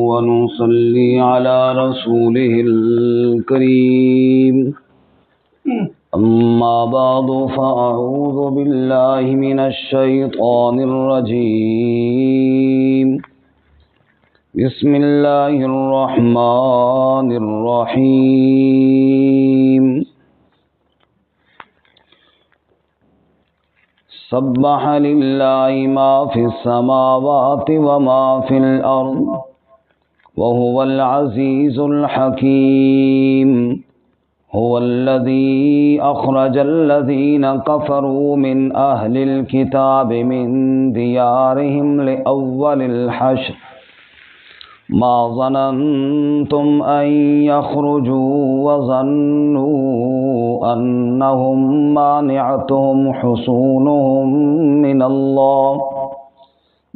ونصلي على رسوله الكريم أما بعد فأعوذ بالله من الشيطان الرجيم بسم الله الرحمن الرحيم سبح لله ما في السماوات وما في الأرض وهو العزيز الحكيم هو الذي أخرج الذين كفروا من أهل الكتاب من ديارهم لأول الحشر ما ظننتم أن يخرجوا وظنوا أنهم مانعتهم حصونهم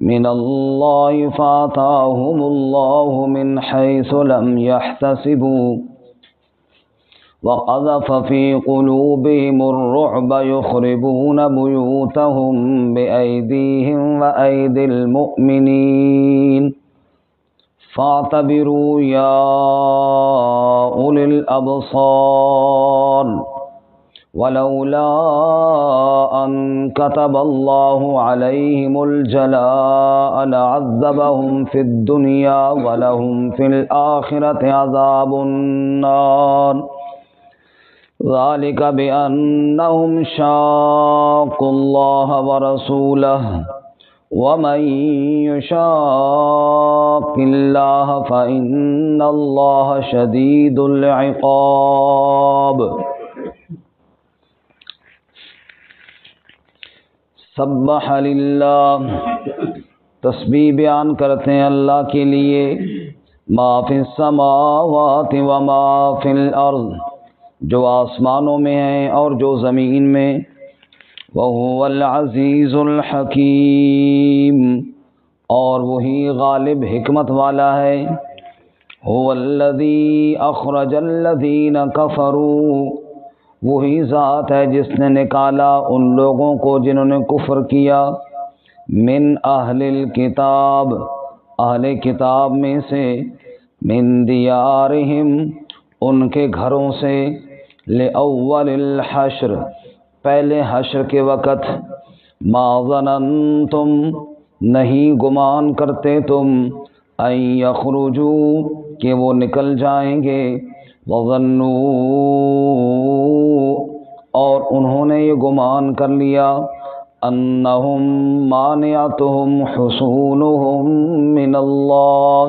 من الله فآتاهم الله من حيث لم يحتسبوا وقذف في قلوبهم الرعب يخربون بيوتهم بأيديهم وأيدي المؤمنين فاعتبروا يا أولي الأبصار ولولا أن كتب الله عليهم الجلاء لعذبهم في الدنيا ولهم في الآخرة عذاب النار ذلك بأنهم شاقوا الله ورسوله ومن يشاق الله فإن الله شديد العقاب سبح للہ، تسبیح بیان کرتے ہیں اللہ کے لیے، ما فی السماوات وما فی الارض، جو آسمانوں میں ہیں اور جو زمین میں، وَهُوَ الْعَزِيزُ الْحَكِيمُ، اور وہی غالب حکمت والا ہے، هُوَ الَّذِي أَخْرَجَ الَّذِينَ كَفَرُوا، وہی ذات ہے جس نے نکالا ان لوگوں کو جنہوں نے کفر کیا، من اہل الکتاب، اہل کتاب میں سے، من دیارہم، ان کے گھروں سے، لأول الحشر، پہلے حشر کے وقت، ما ظننتم، نہیں گمان کرتے تم، ان یخرجوا، کہ وہ نکل جائیں گے، وظنوا، اور انہوں نے یہ گمان کر لیا، انہم مانعتہم حصونہم من اللہ،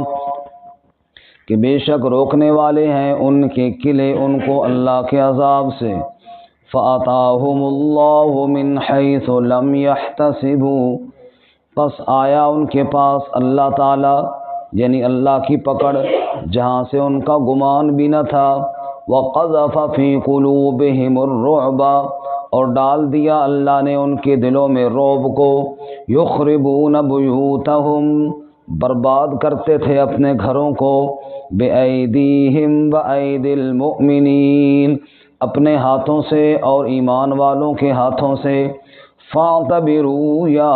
کہ بے شک روکنے والے ہیں ان کے قلعے ان کو اللہ کے عذاب سے، فَأَتَاهُمُ اللَّهُ مِنْ حَيْثُ لَمْ يَحْتَسِبُوا، پس آیا ان کے پاس اللہ تعالی، یعنی اللہ کی پکڑ جہاں سے ان کا گمان بھی نہ تھا، وَقَذَفَ فِي قُلُوبِهِمُ الرُّعْبَ، اور ڈال دیا اللہ نے ان کے دلوں میں رعب کو، يُخْرِبُونَ بُيُوتَهُمْ، برباد کرتے تھے اپنے گھروں کو، بِأَيْدِيهِمْ وَأَيْدِي الْمُؤْمِنِينَ، اپنے ہاتھوں سے اور ایمان والوں کے ہاتھوں سے، فَاعْتَبِرُوا يَا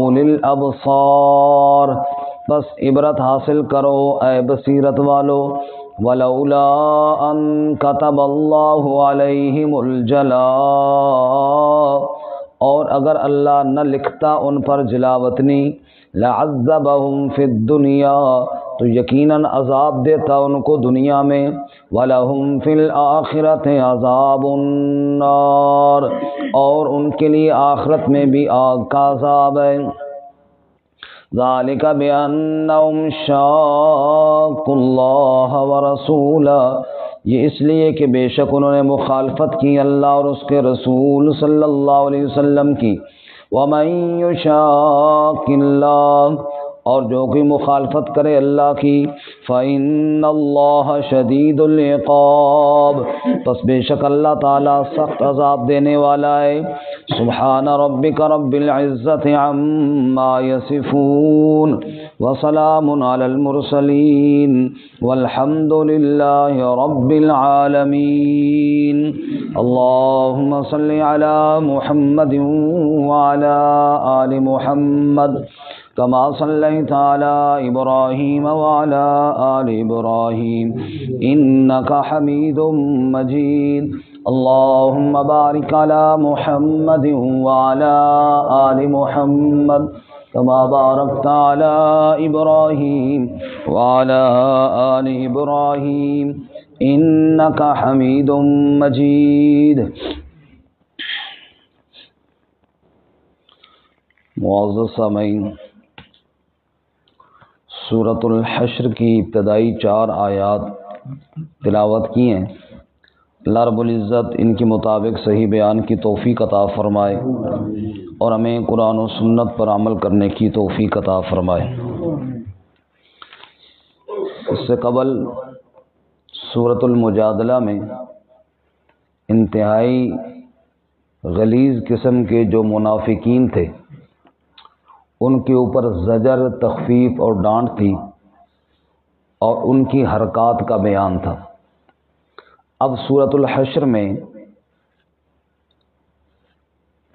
أُولِي الْأَبْصَارِ، بس عبرت حاصل کرو اے بصیرت والو، وَلَوْلَا أَن كَتَبَ اللَّهُ عَلَيْهِمُ الْجَلَاءَ، اور اگر اللہ نہ لکھتا ان پر جلاوطنی، لَعَذَّبَهُمْ فِي الدُّنْيَا، تو یقیناً عذاب دیتا ان کو دنیا میں، وَلَهُمْ فِي الْآخِرَةِ عَذَابُ النَّارِ، اور ان کے لیے آخرت میں بھی آگ کا عذاب ہے، ذَلِكَ بِأَنَّهُمْ شَاقُّوا اللَّهَ وَرَسُولَهُ، یہ اس لیے کہ بے شک انہوں نے مخالفت کی اللہ اور اس کے رسول صلی اللہ علیہ وسلم کی، وَمَن يُشَاقِّ اللَّهَ، اور جو کوئی مخالفت کرے اللہ کی، فَإِنَّ اللَّهَ شَدِيدُ الْعِقَابِ، پس بے شک اللہ تعالیٰ سخت عذاب دینے والا ہے، سبحان ربک رب العزت عما یصفون وسلام علی المرسلین والحمد للہ رب العالمین۔ اللہم صل علی محمد وعلی آل محمد كما صليت على إبراهيم وعلى آل إبراهيم إنك حميد مجيد اللهم بارك على محمد وعلى آل محمد كما باركت على إبراهيم وعلى آل إبراهيم إنك حميد مجيد۔ معزز سامعین، سورۃ الحشر کی ابتدائی 4 آیات تلاوت کی ہیں۔ اللہ رب العزت ان کے مطابق صحیح بیان کی توفیق عطا فرمائے اور ہمیں قرآن و سنت پر عمل کرنے کی توفیق عطا فرمائے۔ اس سے قبل سورۃ المجادلہ میں انتہائی غلیظ قسم کے جو منافقین تھے ان کے اوپر زجر، تخفیف اور ڈانٹ تھی اور ان کی حرکات کا بیان تھا۔ اب سورۃ الحشر میں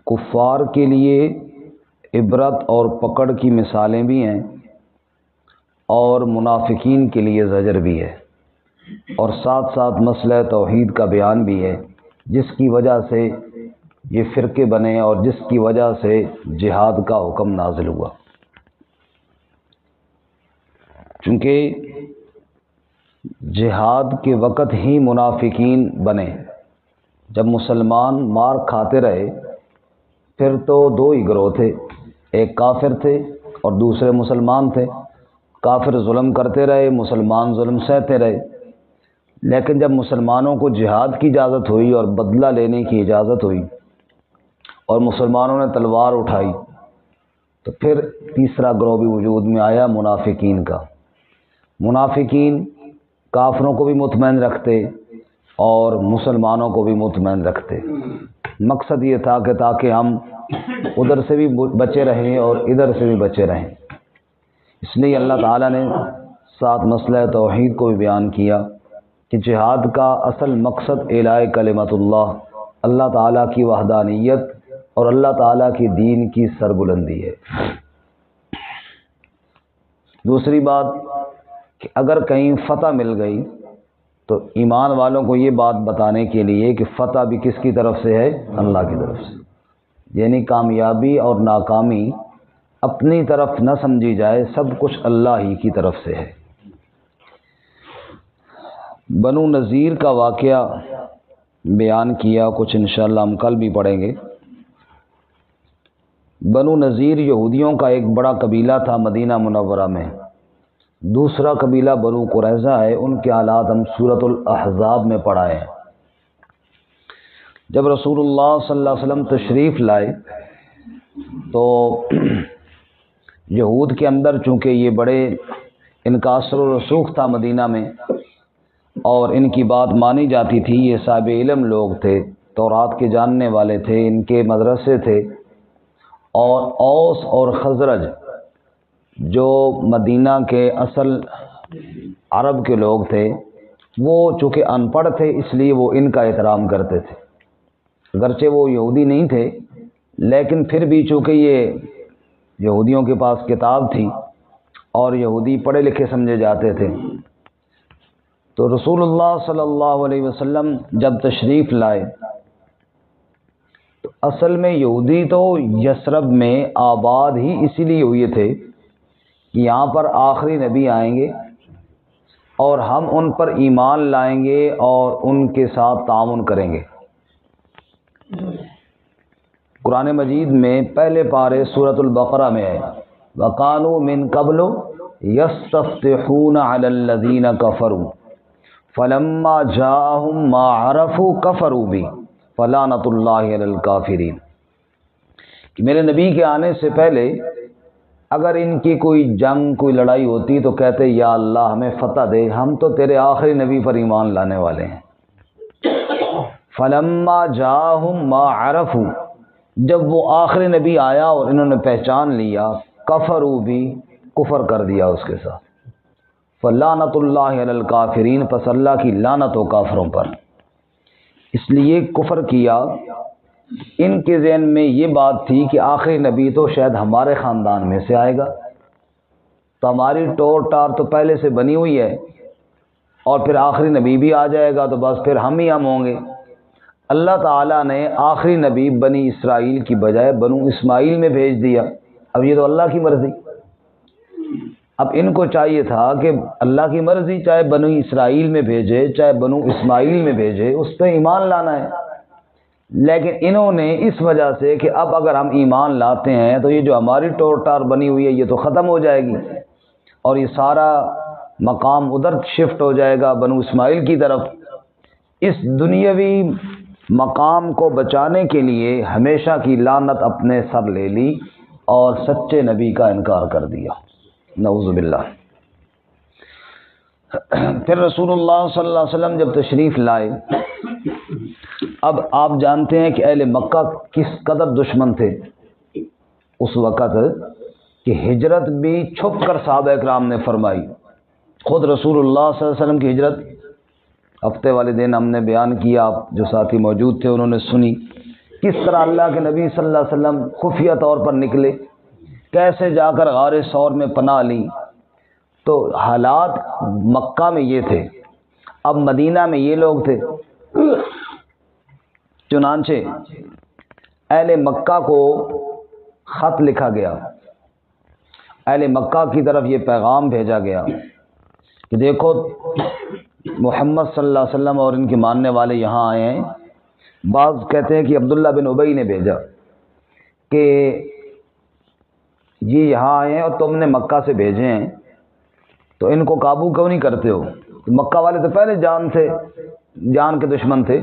کفار کے لیے عبرت اور پکڑ کی مثالیں بھی ہیں اور منافقین کے لیے زجر بھی ہے، اور ساتھ ساتھ مسئلہ توحید کا بیان بھی ہے، جس کی وجہ سے یہ فرقے بنے اور جس کی وجہ سے جہاد کا حکم نازل ہوا۔ چونکہ جہاد کے وقت ہی منافقین بنے، جب مسلمان مار کھاتے رہے پھر تو 2 ہی گروہ تھے، ایک کافر تھے اور دوسرے مسلمان تھے۔ کافر ظلم کرتے رہے، مسلمان ظلم سہتے رہے، لیکن جب مسلمانوں کو جہاد کی اجازت ہوئی اور بدلہ لینے کی اجازت ہوئی اور مسلمانوں نے تلوار اٹھائی تو پھر تیسرا گروہ بھی وجود میں آیا، منافقین کا۔ منافقین کافروں کو بھی مطمئن رکھتے اور مسلمانوں کو بھی مطمئن رکھتے۔ مقصد یہ تھا کہ تاکہ ہم ادھر سے بھی بچے رہیں اور ادھر سے بھی بچے رہیں۔ اس لیے اللہ تعالیٰ نے ساتھ مسئلہ توحید کو بھی بیان کیا کہ جہاد کا اصل مقصد اعلاء کلمت اللہ، اللہ تعالیٰ کی وحدانیت اور اللہ تعالیٰ کی دین کی سربلندی ہے۔ دوسری بات کہ اگر کہیں فتح مل گئی تو ایمان والوں کو یہ بات بتانے کے لیے کہ فتح بھی کس کی طرف سے ہے؟ اللہ کی طرف سے، یعنی کامیابی اور ناکامی اپنی طرف نہ سمجھی جائے، سب کچھ اللہ ہی کی طرف سے ہے۔ بنو نذیر کا واقعہ بیان کیا، کچھ انشاءاللہ ہم کل بھی پڑھیں گے۔ بنو نذیر یہودیوں کا ایک بڑا قبیلہ تھا مدینہ منورہ میں۔ دوسرا قبیلہ بنو قریظہ ہے، ان کے حالات ہم سورۃ الاحزاب میں پڑھائے ہیں۔ جب رسول اللہ صلی اللہ علیہ وسلم تشریف لائے تو یہود کے اندر چونکہ یہ بڑے ان کا اثر و رسوخ تھا مدینہ میں اور ان کی بات مانی جاتی تھی، یہ صاحب علم لوگ تھے، تورات کے جاننے والے تھے، ان کے مدرسے تھے، اور اوس اور خزرج جو مدینہ کے اصل عرب کے لوگ تھے وہ چونکہ ان پڑھ تھے اس لیے وہ ان کا احترام کرتے تھے، اگرچہ وہ یہودی نہیں تھے لیکن پھر بھی چونکہ یہ یہودیوں کے پاس کتاب تھی اور یہودی پڑھے لکھے سمجھے جاتے تھے۔ تو رسول اللہ صلی اللہ علیہ وسلم جب تشریف لائے تو اصل میں یہودی تو یثرب میں آباد ہی اسی لیے ہوئے تھے کہ یہاں پر آخری نبی آئیں گے اور ہم ان پر ایمان لائیں گے اور ان کے ساتھ تعاون کریں گے۔ قرآن مجید میں پہلے پارے سورۃ البقرہ میں ہے وَقَالُوا مِن قَبْلُ يَسْتَفْتِحُونَ عَلَى الَّذِينَ كَفَرُوا فَلَمَّا جَاءَهُم مَّا عَرَفُوا كَفَرُوا بِهِ فَلَعْنَةُ اللَّهِ عَلَى الْكَافِرِينَ، کہ میرے نبی کے آنے سے پہلے اگر ان کی کوئی جنگ، کوئی لڑائی ہوتی تو کہتے یا اللہ ہمیں فتح دے، ہم تو تیرے آخری نبی پر ایمان لانے والے ہیں۔ فَلَمَّا جَاءَهُم مَّا عَرَفُوا، جب وہ آخری نبی آیا اور انہوں نے پہچان لیا، کفروا بھی، کفر کر دیا اس کے ساتھ، فلعنۃ اللہ علی الکافرین، پس اللہ کی لعنت ہو کافروں پر۔ اس لیے کفر کیا۔ ان کے ذہن میں یہ بات تھی کہ آخری نبی تو شاید ہمارے خاندان میں سے آئے گا، تو ہماری ٹور ٹار تو پہلے سے بنی ہوئی ہے، اور پھر آخری نبی بھی آ جائے گا تو بس پھر ہم ہی ہم ہوں گے۔ اللہ تعالیٰ نے آخری نبی بنی اسرائیل کی بجائے بنو اسماعیل میں بھیج دیا۔ اب یہ تو اللہ کی مرضی، اب ان کو چاہیے تھا کہ اللہ کی مرضی چاہے بنو اسرائیل میں بھیجے چاہے بنو اسماعیل میں بھیجے، اس پہ ایمان لانا ہے۔ لیکن انہوں نے اس وجہ سے کہ اب اگر ہم ایمان لاتے ہیں تو یہ جو ہماری ٹور ٹار بنی ہوئی ہے یہ تو ختم ہو جائے گی، اور یہ سارا مقام ادھر شفٹ ہو جائے گا بنو اسماعیل کی طرف۔ اس دنیاوی مقام کو بچانے کے لیے ہمیشہ کی لعنت اپنے سر لے لی اور سچے نبی کا انکار کر دیا، نعوذ باللہ۔ پھر رسول اللہ صلی اللہ علیہ وسلم جب تشریف لائے، اب آپ جانتے ہیں کہ اہل مکہ کس قدر دشمن تھے اس وقت کہ ہجرت بھی چھپ کر صحابہ اکرام نے فرمائی۔ خود رسول اللہ صلی اللہ علیہ وسلم کی ہجرت ہفتے والے دن ہم نے بیان کیا، آپ جو ساتھی موجود تھے انہوں نے سنی کس طرح اللہ کے نبی صلی اللہ علیہ وسلم خفیہ طور پر نکلے، کیسے جا کر غار ثور میں پناہ لی۔ تو حالات مکہ میں یہ تھے، اب مدینہ میں یہ لوگ تھے۔ چنانچہ اہل مکہ کو خط لکھا گیا، اہل مکہ کی طرف یہ پیغام بھیجا گیا کہ دیکھو محمد صلی اللہ علیہ وسلم اور ان کے ماننے والے یہاں آئے ہیں۔ بعض کہتے ہیں کہ عبداللہ بن ابی نے بھیجا کہ یہ یہاں آئے ہیں اور تم نے مکہ سے بھیجے ہیں، تو ان کو قابو کیوں نہیں کرتے ہو؟ مکہ والے تو پہلے جان کے دشمن تھے،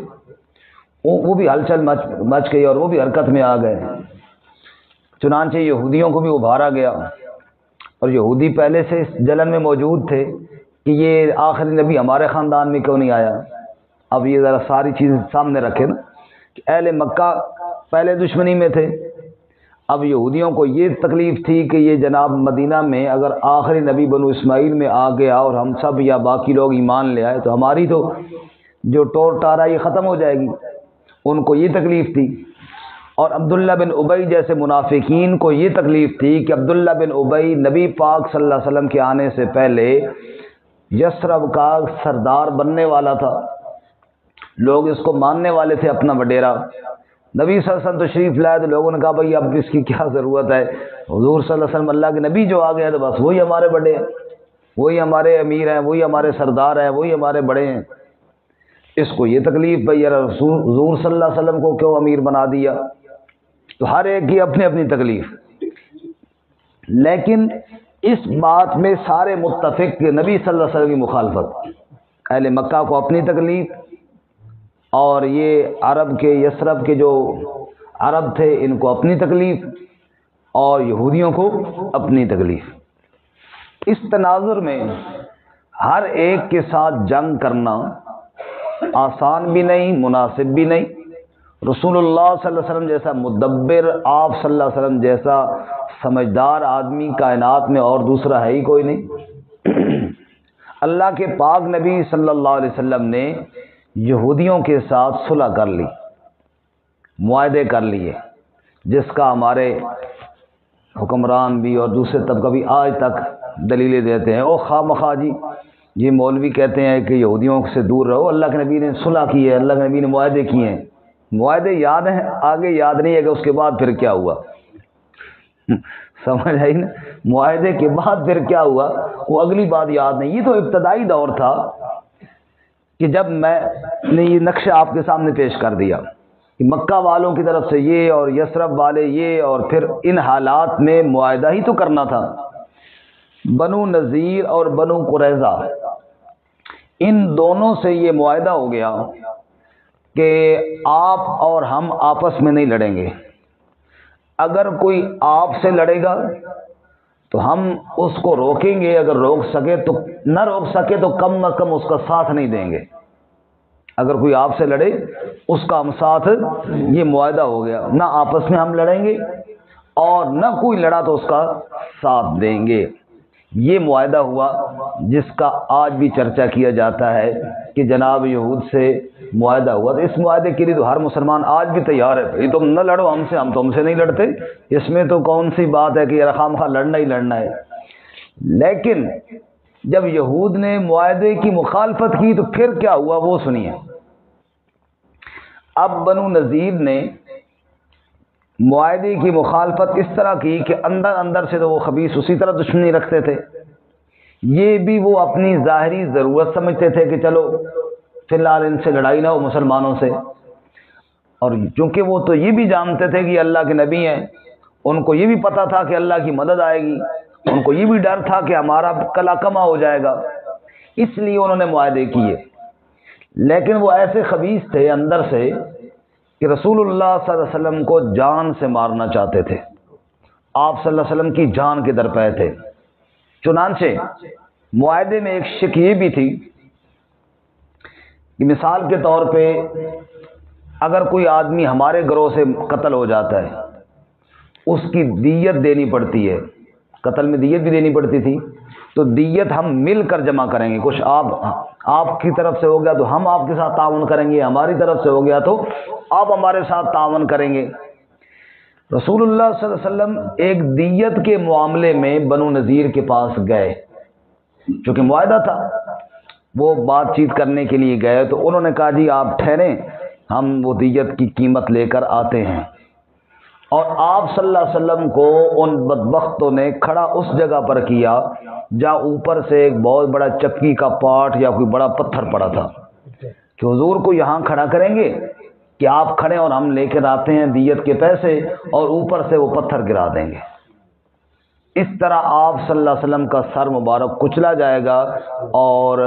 وہ بھی ہلچل مچ گئی اور وہ بھی حرکت میں آ گئے۔ چنانچہ یہودیوں کو بھی ابھارا گیا، اور یہودی پہلے سے اس جلن میں موجود تھے کہ یہ آخری نبی ہمارے خاندان میں کیوں نہیں آیا۔ اب یہ ذرا ساری چیزیں سامنے رکھے نا کہ اہل مکہ پہلے دشمنی میں تھے، اب یہودیوں کو یہ تکلیف تھی کہ یہ جناب مدینہ میں اگر آخری نبی بنو اسماعیل میں آ گیا اور ہم سب یا باقی لوگ ایمان لے آئے تو ہماری تو جو ٹور ٹارا یہ ختم ہو جائے گی۔ ان کو یہ تکلیف تھی، اور عبداللہ بن ابی جیسے منافقین کو یہ تکلیف تھی کہ عبداللہ بن ابی نبی پاک صلی اللہ علیہ وسلم کے آنے سے پہلے یثرب کا سردار بننے والا تھا، لوگ اس کو ماننے والے تھے اپنا وڈیرا۔ نبی صلی اللہ علیہ وسلم تشریف لائے تو لوگوں نے کہا بھائی اب اس کی کیا ضرورت ہے، حضور صلی اللہ علیہ وسلم اللہ کے نبی جو آ گئے تو بس وہی ہمارے بڑے ہیں، وہی ہمارے امیر ہیں، وہی ہمارے سردار ہیں، وہی ہمارے بڑے ہیں۔ اس کو یہ تکلیف بھائی یار حضور صلی اللہ علیہ وسلم کو کیوں امیر بنا دیا؟ تو ہر ایک کی اپنی اپنی تکلیف، لیکن اس بات میں سارے متفق کہ نبی صلی اللہ علیہ وسلم کی مخالفت، اہل مکہ کو اپنی تکلیف، اور یہ عرب کے یثرب کے جو عرب تھے ان کو اپنی تکلیف، اور یہودیوں کو اپنی تکلیف۔ اس تناظر میں ہر ایک کے ساتھ جنگ کرنا آسان بھی نہیں، مناسب بھی نہیں۔ رسول اللہ صلی اللہ علیہ وسلم جیسا مدبر، آپ صلی اللہ علیہ وسلم جیسا سمجھدار آدمی کائنات میں اور دوسرا ہے ہی کوئی نہیں۔ اللہ کے پاک نبی صلی اللہ علیہ وسلم نے یہودیوں کے ساتھ صلح کر لی، معاہدے کر لیے، جس کا ہمارے حکمران بھی اور دوسرے طبقہ بھی آج تک دلیلیں دیتے ہیں۔ او خواہ مخواہ جی یہ مولوی کہتے ہیں کہ یہودیوں سے دور رہو، اللہ کے نبی نے صلح کی ہے، اللہ کے نبی نے معاہدے کیے ہیں۔ معاہدے یاد ہیں، آگے یاد نہیں ہے کہ اس کے بعد پھر کیا ہوا، سمجھ آئی نا؟ معاہدے کے بعد پھر کیا ہوا وہ اگلی بات یاد نہیں۔ یہ تو ابتدائی دور تھا کہ جب میں نے یہ نقشہ آپ کے سامنے پیش کر دیا کہ مکہ والوں کی طرف سے یہ اور یثرب والے یہ، اور پھر ان حالات میں معاہدہ ہی تو کرنا تھا۔ بنو نذیر اور بنو قریظہ ان دونوں سے یہ معاہدہ ہو گیا کہ آپ اور ہم آپس میں نہیں لڑیں گے، اگر کوئی آپ سے لڑے گا تو ہم اس کو روکیں گے، اگر روک سکے تو، نہ روک سکے تو کم از کم اس کا ساتھ نہیں دیں گے۔ اگر کوئی آپ سے لڑے اس کا ہم ساتھ، یہ معاہدہ ہو گیا، نہ آپس میں ہم لڑیں گے اور نہ کوئی لڑا تو اس کا ساتھ دیں گے۔ یہ معاہدہ ہوا جس کا آج بھی چرچا کیا جاتا ہے کہ جناب یہود سے معاہدہ ہوا۔ تو اس معاہدے کے لیے تو ہر مسلمان آج بھی تیار ہے، بھائی تم نہ لڑو ہم سے، ہم تم سے نہیں لڑتے، اس میں تو کون سی بات ہے کہ خواہ مخواہ لڑنا ہی لڑنا ہے۔ لیکن جب یہود نے معاہدے کی مخالفت کی تو پھر کیا ہوا وہ سنیے۔ اب بنو نذیر نے معاہدے کی مخالفت اس طرح کی کہ اندر اندر سے تو وہ خبیث اسی طرح دشمنی رکھتے تھے، یہ بھی وہ اپنی ظاہری ضرورت سمجھتے تھے کہ چلو فی الحال ان سے لڑائی نہ ہو مسلمانوں سے، اور چونکہ وہ تو یہ بھی جانتے تھے کہ اللہ کے نبی ہیں، ان کو یہ بھی پتہ تھا کہ اللہ کی مدد آئے گی، ان کو یہ بھی ڈر تھا کہ ہمارا کلا کما ہو جائے گا، اس لیے انہوں نے معاہدے کیے۔ لیکن وہ ایسے خبیث تھے اندر سے کہ رسول اللہ صلی اللہ علیہ وسلم کو جان سے مارنا چاہتے تھے، آپ صلی اللہ علیہ وسلم کی جان کے درپے تھے۔ چنانچہ معاہدے میں ایک شک یہ بھی تھی کہ مثال کے طور پہ اگر کوئی آدمی ہمارے گروہ سے قتل ہو جاتا ہے، اس کی دیت دینی پڑتی ہے، قتل میں دیت بھی دینی پڑتی تھی، تو دیت ہم مل کر جمع کریں گے، کچھ آپ کی طرف سے ہو گیا تو ہم آپ کے ساتھ تعاون کریں گے، ہماری طرف سے ہو گیا تو آپ ہمارے ساتھ تعاون کریں گے۔ رسول اللہ صلی اللہ علیہ وسلم ایک دیت کے معاملے میں بنو نذیر کے پاس گئے، چونکہ معاہدہ تھا، وہ بات چیت کرنے کے لیے گئے، تو انہوں نے کہا جی آپ ٹھہریں، ہم وہ دیت کی قیمت لے کر آتے ہیں۔ اور آپ صلی اللہ علیہ وسلم کو ان بدبختوں نے کھڑا اس جگہ پر کیا جہاں اوپر سے ایک بہت بڑا چکی کا پاٹ یا کوئی بڑا پتھر پڑا تھا، کہ حضور کو یہاں کھڑا کریں گے کہ آپ کھڑے اور ہم لے کر آتے ہیں دیت کے پیسے، اور اوپر سے وہ پتھر گرا دیں گے۔ اس طرح آپ صلی اللہ علیہ وسلم کا سر مبارک کچلا جائے گا اور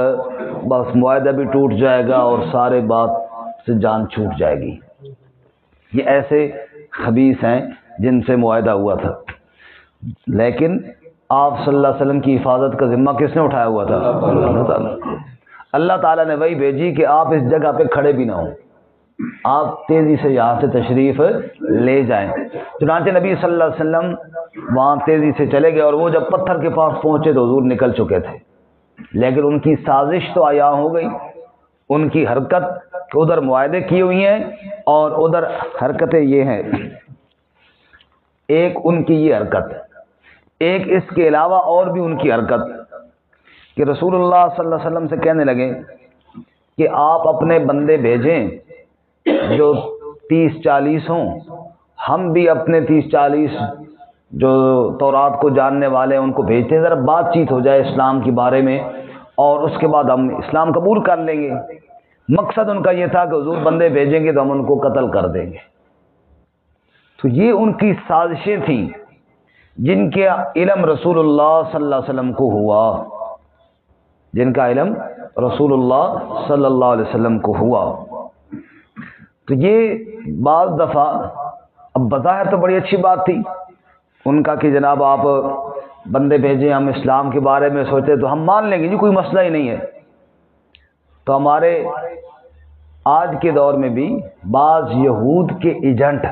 بس معاہدہ بھی ٹوٹ جائے گا اور سارے بات سے جان چھوٹ جائے گی۔ یہ ایسے خبیث ہیں جن سے معاہدہ ہوا تھا، لیکن آپ صلی اللہ علیہ وسلم کی حفاظت کا ذمہ کس نے اٹھایا ہوا تھا؟ اللہ تعالیٰ۔ اللہ تعالیٰ نے وہی بھیجی کہ آپ اس جگہ پہ کھڑے بھی نہ ہوں، آپ تیزی سے یہاں سے تشریف لے جائیں۔ چنانچہ نبی صلی اللہ علیہ وسلم وہاں تیزی سے چلے گئے، اور وہ جب پتھر کے پاس پہنچے تو حضور نکل چکے تھے، لیکن ان کی سازش تو عیاں ہو گئی، ان کی حرکت ادھر معاہدے کی ہوئی ہیں اور ادھر حرکتیں یہ ہیں، ایک ان کی یہ حرکت، ایک اس کے علاوہ اور بھی ان کی حرکت کہ رسول اللہ صلی اللہ علیہ وسلم سے کہنے لگے کہ آپ اپنے بندے بھیجیں جو 30-40 ہوں، ہم بھی اپنے 30-40 جو تورات کو جاننے والے ہیں ان کو بھیجتے ہیں، ذرا بات چیت ہو جائے اسلام کے بارے میں، اور اس کے بعد ہم اسلام قبول کر لیں گے۔ مقصد ان کا یہ تھا کہ حضور بندے بھیجیں گے تو ہم ان کو قتل کر دیں گے۔ تو یہ ان کی سازشیں تھیں جن کے علم رسول اللہ صلی اللہ علیہ وسلم کو ہوا، جن کا علم رسول اللہ صلی اللہ علیہ وسلم کو ہوا۔ تو یہ بعض دفعہ اب بظاہر تو بڑی اچھی بات تھی ان کا کہ جناب آپ بندے بھیجیں، ہم اسلام کے بارے میں سوچتے تو ہم مان لیں گے جی، کوئی مسئلہ ہی نہیں ہے۔ تو ہمارے آج کے دور میں بھی بعض یہود کے ایجنٹ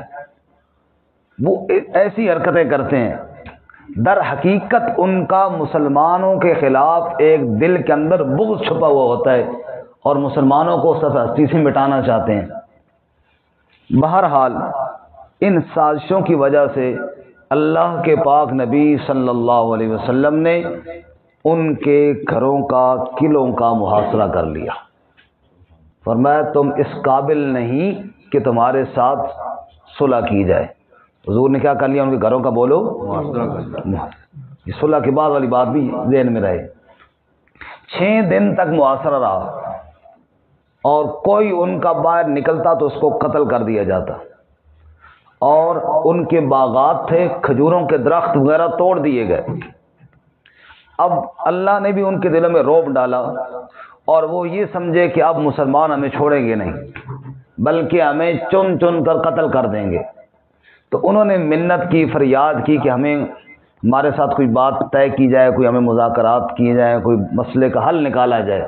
وہ ایسی حرکتیں کرتے ہیں، در حقیقت ان کا مسلمانوں کے خلاف ایک دل کے اندر بغض چھپا ہوا ہوتا ہے اور مسلمانوں کو سطح ہستی سے مٹانا چاہتے ہیں۔ بہرحال ان سازشوں کی وجہ سے اللہ کے پاک نبی صلی اللہ علیہ وسلم نے ان کے گھروں کا، قلعوں کا محاصرہ کر لیا۔ فرمایا تم اس قابل نہیں کہ تمہارے ساتھ صلح کی جائے۔ حضور نے کیا کر لیا؟ ان کے گھروں کا بولو یہ صلح کے بعد والی بات بھی ذہن میں رہے۔ 6 دن تک محاصرہ رہا اور کوئی ان کا باہر نکلتا تو اس کو قتل کر دیا جاتا، اور ان کے باغات تھے، کھجوروں کے درخت وغیرہ توڑ دیے گئے۔ اب اللہ نے بھی ان کے دلوں میں رعب ڈالا اور وہ یہ سمجھے کہ اب مسلمان ہمیں چھوڑیں گے نہیں بلکہ ہمیں چن چن کر قتل کر دیں گے۔ تو انہوں نے منت کی، فریاد کی کہ ہمارے ساتھ کوئی بات طے کی جائے، کوئی ہمیں مذاکرات کیے جائیں، کوئی مسئلے کا حل نکالا جائے۔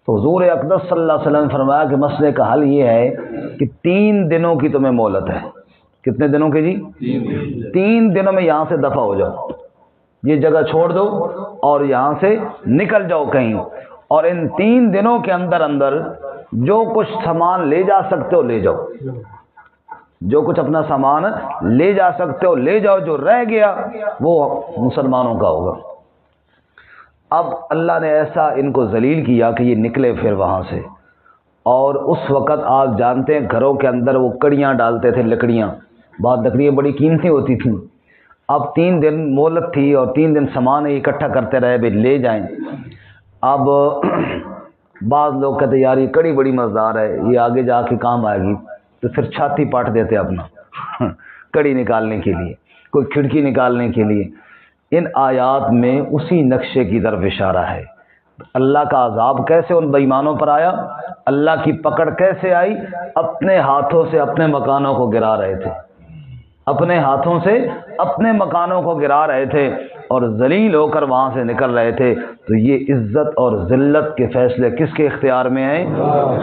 تو حضور اقدس صلی اللہ علیہ وسلم نے فرمایا کہ مسئلے کا حل یہ ہے کہ 3 دنوں کی تمہیں مہلت ہے۔ کتنے دنوں کی جی؟ 3 دنوں میں یہاں سے دفع ہو جاؤ، یہ جگہ چھوڑ دو اور یہاں سے نکل جاؤ کہیں، اور ان 3 دنوں کے اندر اندر جو کچھ سامان لے جا سکتے ہو لے جاؤ، جو کچھ اپنا سامان لے جا سکتے ہو لے جاؤ، جو رہ گیا وہ مسلمانوں کا ہوگا۔ اب اللہ نے ایسا ان کو ذلیل کیا کہ یہ نکلے پھر وہاں سے، اور اس وقت آپ جانتے ہیں گھروں کے اندر وہ کڑیاں ڈالتے تھے، لکڑیاں، بعض لکڑیاں بڑی قیمتی ہوتی تھیں۔ اب 3 دن مہلت تھی اور 3 دن سامان اکٹھا کرتے رہے بھائی لے جائیں۔ اب بعض لوگ کہتے یار یہ کڑی بڑی مزدار ہے، یہ آگے جا کے کام آئے گی، تو پھر چھاتی پاٹ دیتے اپنا کڑی نکالنے کے لیے، کوئی کھڑکی نکالنے کے لیے۔ ان آیات میں اسی نقشے کی طرف اشارہ ہے۔ اللہ کا عذاب کیسے ان بے ایمانوں پر آیا، اللہ کی پکڑ کیسے آئی، اپنے ہاتھوں سے اپنے مکانوں کو گرا رہے تھے، اپنے ہاتھوں سے اپنے مکانوں کو گرا رہے تھے اور ذلیل ہو کر وہاں سے نکل رہے تھے۔ تو یہ عزت اور ذلت کے فیصلے کس کے اختیار میں ہیں؟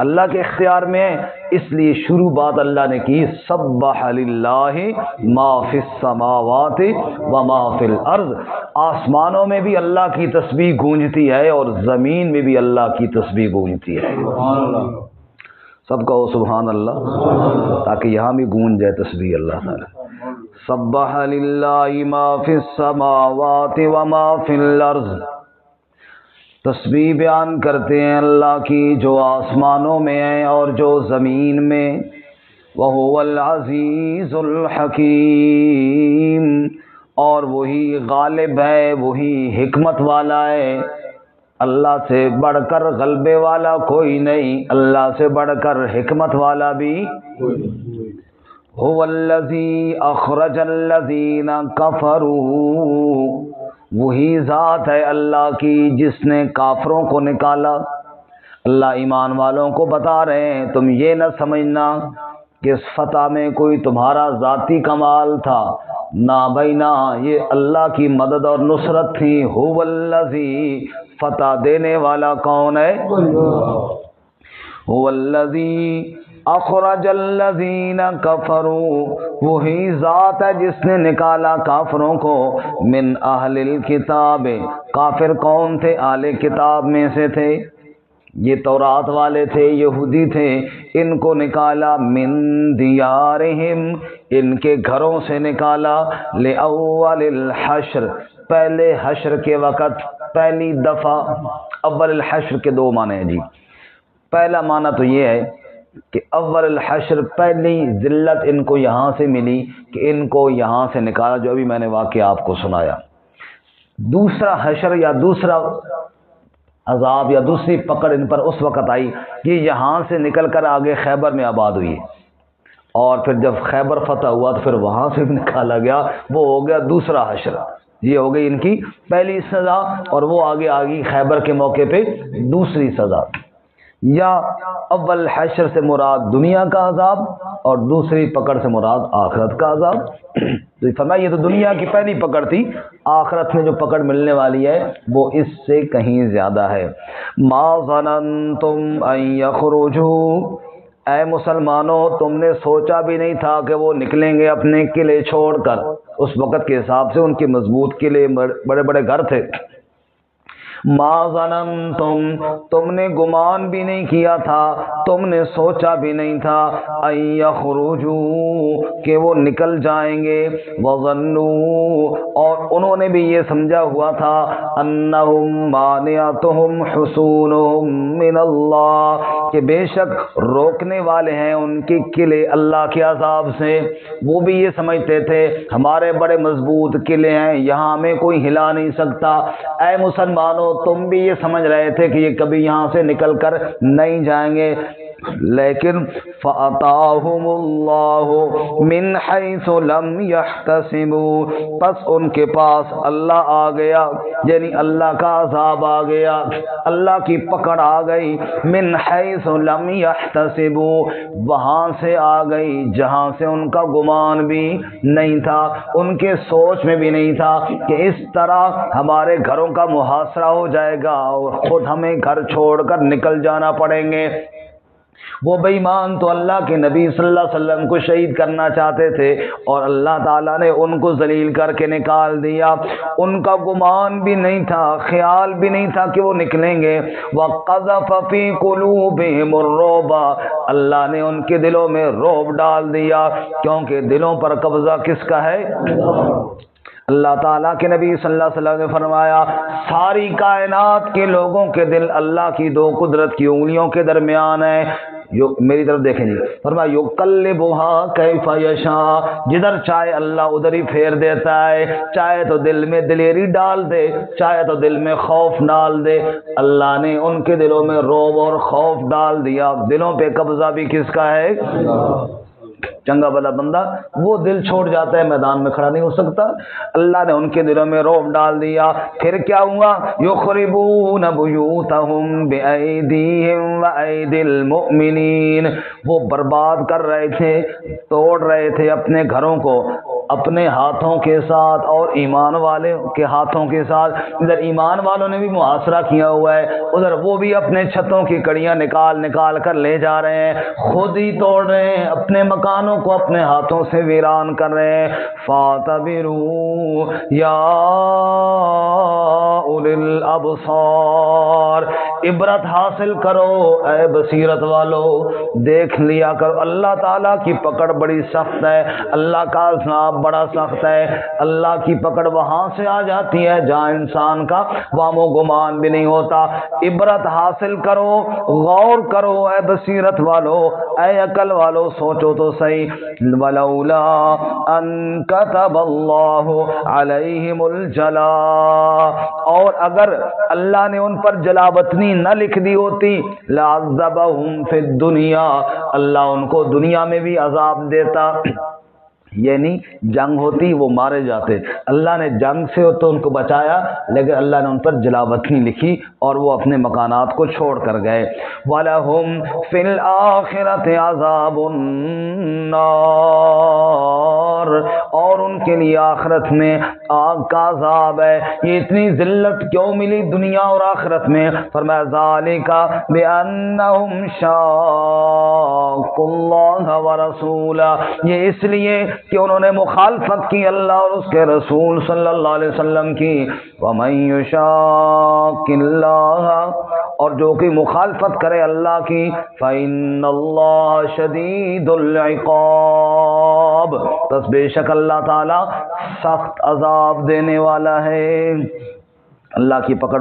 اللہ کے اختیار میں ہیں۔ اس لیے شروع بات اللہ نے کی سبح للہ ما فی السماوات و ما فی الارض، آسمانوں میں بھی اللہ کی تسبیح گونجتی ہے اور زمین میں بھی اللہ کی تسبیح گونجتی ہے۔ سب کہو سبحان اللہ، تاکہ یہاں بھی گونج جائے تسبیح اللہ تعالی۔ سبح للہ ما فی السماوات و ما فی الارض، تسبیح بیان کرتے ہیں اللہ کی جو آسمانوں میں ہے اور جو زمین میں۔ وَهُوَ الْعَزِيزُ الْحَكِيمُ، اور وہی غالب ہے، وہی حکمت والا ہے۔ اللہ سے بڑھ کر غلبے والا کوئی نہیں، اللہ سے بڑھ کر حکمت والا بھی۔ هُوَ الَّذِي أَخْرَجَ الَّذِينَ كَفَرُوا، وہی ذات ہے اللہ کی جس نے کافروں کو نکالا۔ اللہ ایمان والوں کو بتا رہے ہیں تم یہ نہ سمجھنا کہ اس فتح میں کوئی تمہارا ذاتی کمال تھا، نہ بھائی نہ، یہ اللہ کی مدد اور نصرت تھی۔ هُوَ الَّذِي، فتح دینے والا کون ہے؟ هُوَ الَّذِي اخرج الذین کفروا، وہی ذات ہے جس نے نکالا کافروں کو، من اہل الکتاب، کافر کون تھے؟ اہل کتاب میں سے تھے، یہ تورات والے تھے، یہودی تھے، ان کو نکالا من دیارہم، ان کے گھروں سے نکالا، لأول الحشر، پہلے حشر کے وقت، پہلی دفعہ۔ اول الحشر کے 2 معنی ہیں جی۔ پہلا معنی تو یہ ہے کہ اول الحشر، پہلی ذلت ان کو یہاں سے ملی کہ ان کو یہاں سے نکالا، جو ابھی میں نے واقعہ آپ کو سنایا۔ دوسرا حشر یا دوسرا عذاب یا دوسری پکڑ ان پر اس وقت آئی کہ یہاں سے نکل کر آگے خیبر میں آباد ہوئی، اور پھر جب خیبر فتح ہوا تو پھر وہاں سے بھی نکالا گیا، وہ ہو گیا دوسرا حشر۔ یہ ہو گئی ان کی پہلی سزا، اور وہ آگے آگئی خیبر کے موقع پہ دوسری سزا۔ یا اول حشر سے مراد دنیا کا عذاب اور دوسری پکڑ سے مراد آخرت کا عذاب۔ تو فرمایا یہ تو دنیا کی پہلی پکڑ تھی، آخرت میں جو پکڑ ملنے والی ہے وہ اس سے کہیں زیادہ ہے۔ ما ظننتم ان یخرجوا، اے مسلمانوں تم نے سوچا بھی نہیں تھا کہ وہ نکلیں گے اپنے قلعے چھوڑ کر۔ اس وقت کے حساب سے ان کے مضبوط قلعے، بڑے بڑے گھر تھے۔ ما ظننتم، تم نے گمان بھی نہیں کیا تھا، تم نے سوچا بھی نہیں تھا، ان یخرجوا، کہ وہ نکل جائیں گے، وظنوا، اور انہوں نے بھی یہ سمجھا ہوا تھا، انہم مانعتہم حصونہم من اللہ، کہ بے شک روکنے والے ہیں ان کے قلعے اللہ کے عذاب سے۔ وہ بھی یہ سمجھتے تھے ہمارے بڑے مضبوط قلعے ہیں، یہاں ہمیں کوئی ہلا نہیں سکتا۔ اے مسلمانوں تم بھی یہ سمجھ رہے تھے کہ یہ کبھی یہاں سے نکل کر نہیں جائیں گے، لیکن فَأَتَاهُمُ اللَّهُ مِنْ حَيْثُ لَمْ يَحْتَسِبُوا، پس ان کے پاس اللہ آ گیا، یعنی اللہ کا عذاب آ گیا، اللہ کی پکڑ آ گئی، من حیث لم يحتسبوا، وہاں سے آ گئی جہاں سے ان کا گمان بھی نہیں تھا، ان کے سوچ میں بھی نہیں تھا کہ اس طرح ہمارے گھروں کا محاصرہ ہو جائے گا اور خود ہمیں گھر چھوڑ کر نکل جانا پڑیں گے۔ وہ بے ایمان تو اللہ کے نبی صلی اللہ علیہ وسلم کو شہید کرنا چاہتے تھے، اور اللہ تعالیٰ نے ان کو ذلیل کر کے نکال دیا۔ ان کا گمان بھی نہیں تھا، خیال بھی نہیں تھا کہ وہ نکلیں گے۔ وَقَذَفَ فِي قُلُوبِهِمُ الرُّعْبَ، اللہ نے ان کے دلوں میں رعب ڈال دیا، کیونکہ دلوں پر قبضہ کس کا ہے؟ اللہ تعالیٰ کے نبی صلی اللہ علیہ وسلم نے فرمایا ساری کائنات کے لوگوں کے دل اللہ کی دو قدرت کی انگلیوں کے درمیان ہے. میری طرف دیکھیں جی، فرمایا یقلبها کیف یشاء، جدھر چاہے اللہ ادھر ہی پھیر دیتا ہے، چاہے تو دل میں دلیری ڈال دے، چاہے تو دل میں خوف ڈال دے. اللہ نے ان کے دلوں میں رعب اور خوف ڈال دیا. دلوں پہ قبضہ بھی کس کا ہے؟ چنگا بھلا بندہ وہ دل چھوڑ جاتا ہے، میدان میں کھڑا نہیں ہو سکتا. اللہ نے ان کے دلوں میں رعب ڈال دیا. پھر کیا ہوا؟ یخربون بیوتہم بایدیہم وایدی المؤمنین، وہ برباد کر رہے تھے، توڑ رہے تھے اپنے گھروں کو اپنے ہاتھوں کے ساتھ اور ایمان والے کے ہاتھوں کے ساتھ. ادھر ایمان والوں نے بھی محاصرہ کیا ہوا ہے، ادھر وہ بھی اپنے چھتوں کی کڑیاں نکال نکال کر لے جا رہے ہیں، خود ہی توڑ رہے ہیں، اپنے مکانوں کو اپنے ہاتھوں سے ویران کر رہے ہیں. فَاعْتَبِرُوا يَا أُولِي الْأَبْصَارِ، عبرت حاصل کرو اے بصیرت والو، دیکھ لیا کرو. اللہ تعالیٰ کی پکڑ بڑی سخت ہے، اللہ کا عذاب بڑا سخت ہے. اللہ کی پکڑ وہاں سے آ جاتی ہے جہاں انسان کا وام و گمان بھی نہیں ہوتا. عبرت حاصل کرو، غور کرو اے بصیرت والو، اے عقل والو، سوچو تو صحیح. ولولا ان كتب اللہ علیہم الجلاء، اور اگر اللہ نے ان پر جلاوطنی نہ لکھ دی ہوتی، لعذبہم فی الدنیا، اللہ ان کو دنیا میں بھی عذاب دیتا. یعنی جنگ ہوتی وہ مارے جاتے. اللہ نے جنگ سے تو ان کو بچایا، لیکن اللہ نے ان پر جلاوطنی لکھی اور وہ اپنے مکانات کو چھوڑ کر گئے. وَلَهُمْ فِي الْآخِرَةِ عَذَابُ النَّارِ، اور ان کے لیے آخرت میں آگ کا عذاب ہے. یہ اتنی ذلت کیوں ملی دنیا اور آخرت میں؟ فرمایا ذَلِكَ بِأَنَّهُمْ شَاقُّوا اللَّهَ وَرَسُولَهُ، یہ اس لیے کہ انہوں نے مخالفت کی اللہ اور اس کے رسول صلی اللہ علیہ وسلم کی. وَمَن يُشَاقِّ اللَّهَ، اور جو کہ مخالفت کرے اللہ کی، فَإِنَّ اللَّهَ شَدِيدُ الْعِقَابِ، بس بے شک اللہ تعالی سخت عذاب دینے والا ہے. اللہ کی پکڑ